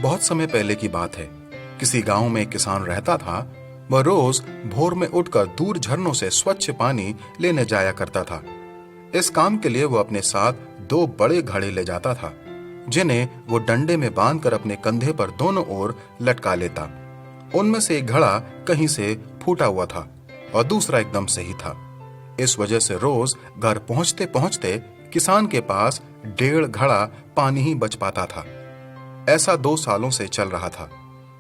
बहुत समय पहले की बात है। किसी गांव में एक किसान रहता था। वह रोज भोर में उठकर दूर झरनों से स्वच्छ पानी लेने जाया करता था। इस काम के लिए वो अपने साथ 2 बड़े घड़े ले जाता था, जिन्हें वो डंडे में बांधकर अपने कंधे पर दोनों ओर लटका लेता। उनमें से एक घड़ा कहीं से फूटा हुआ था और दूसरा एकदम सही था। इस वजह से रोज घर पहुंचते पहुंचते किसान के पास 1.5 घड़ा पानी ही बच पाता था। ऐसा 2 सालों से चल रहा था।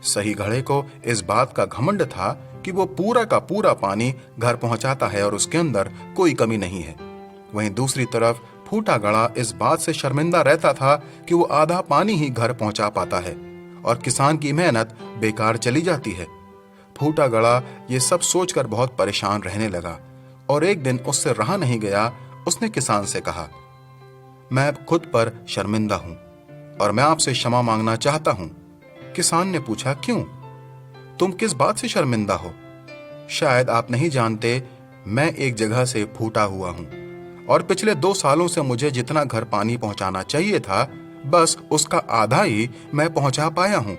सही घड़े को इस बात का घमंड था कि वो पूरा का पूरा पानी घर पहुंचाता है और उसके अंदर कोई कमी नहीं है। वहीं दूसरी तरफ फूटा घड़ा इस बात से शर्मिंदा रहता था कि वो आधा पानी ही घर पहुंचा पाता है और किसान की मेहनत बेकार चली जाती है। फूटा घड़ा ये सब सोचकर बहुत परेशान रहने लगा और एक दिन उससे रहा नहीं गया। उसने किसान से कहा, मैं खुद पर शर्मिंदा हूं और मैं आपसे क्षमा मांगना चाहता हूं। किसान ने पूछा, क्यों? तुम किस बात से शर्मिंदा हो? शायद आप नहीं जानते, मैं एक जगह से फूटा हुआ हूं और पिछले 2 सालों से मुझे जितना घर पानी पहुंचाना चाहिए था, बस उसका आधा ही मैं पहुंचा पाया हूं।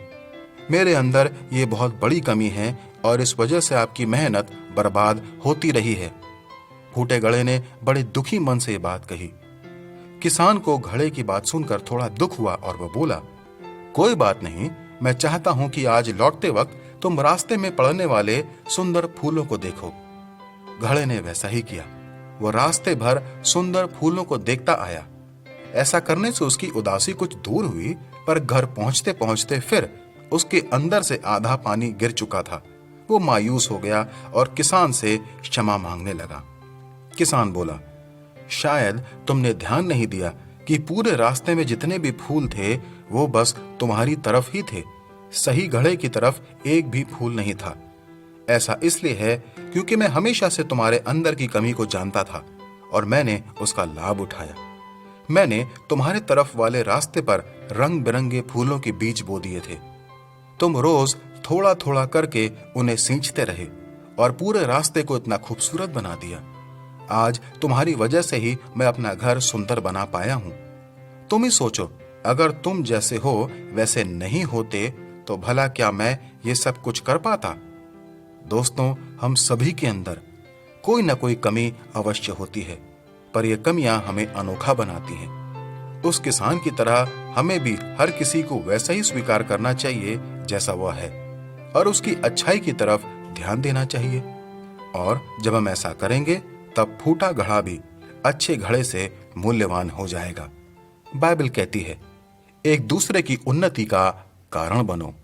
मेरे अंदर ये बहुत बड़ी कमी है और इस वजह से आपकी मेहनत बर्बाद होती रही है। फूटे घड़े ने बड़े दुखी मन से ये बात कही। किसान को घड़े की बात सुनकर थोड़ा दुख हुआ और वह बोला, कोई बात नहीं, मैं चाहता हूं कि आज लौटते वक्त तुम रास्ते में पड़ने वाले सुंदर फूलों को देखो। घड़े ने वैसा ही किया। वो रास्ते भर सुंदर फूलों को देखता आया। ऐसा करने से उसकी उदासी कुछ दूर हुई, पर घर पहुंचते पहुंचते फिर उसके अंदर से आधा पानी गिर चुका था। वो मायूस हो गया और किसान से क्षमा मांगने लगा। किसान बोला, शायद तुमने ध्यान नहीं दिया कि पूरे रास्ते में जितने भी फूल थे वो बस तुम्हारी तरफ ही थे। सही घड़े की तरफ एक भी फूल नहीं था। ऐसा इसलिए है क्योंकि मैं हमेशा से तुम्हारे अंदर की कमी को जानता था और मैंने उसका लाभ उठाया। मैंने तुम्हारे तरफ वाले रास्ते पर रंग बिरंगे फूलों के बीज बो दिए थे। तुम रोज थोड़ा थोड़ा करके उन्हें सींचते रहे और पूरे रास्ते को इतना खूबसूरत बना दिया। आज तुम्हारी वजह से ही मैं अपना घर सुंदर बना पाया हूं। तुम ही सोचो, अगर तुम जैसे हो वैसे नहीं होते तो भला क्या मैं ये सब कुछ कर पाता? दोस्तों, हम सभी के अंदर कोई ना कोई कमी अवश्य होती है, पर यह कमियां हमें अनोखा बनाती हैं। उस किसान की तरह हमें भी हर किसी को वैसा ही स्वीकार करना चाहिए जैसा वह है और उसकी अच्छाई की तरफ ध्यान देना चाहिए। और जब हम ऐसा करेंगे तब फूटा घड़ा भी अच्छे घड़े से मूल्यवान हो जाएगा। बाइबल कहती है, एक दूसरे की उन्नति का कारण बनो।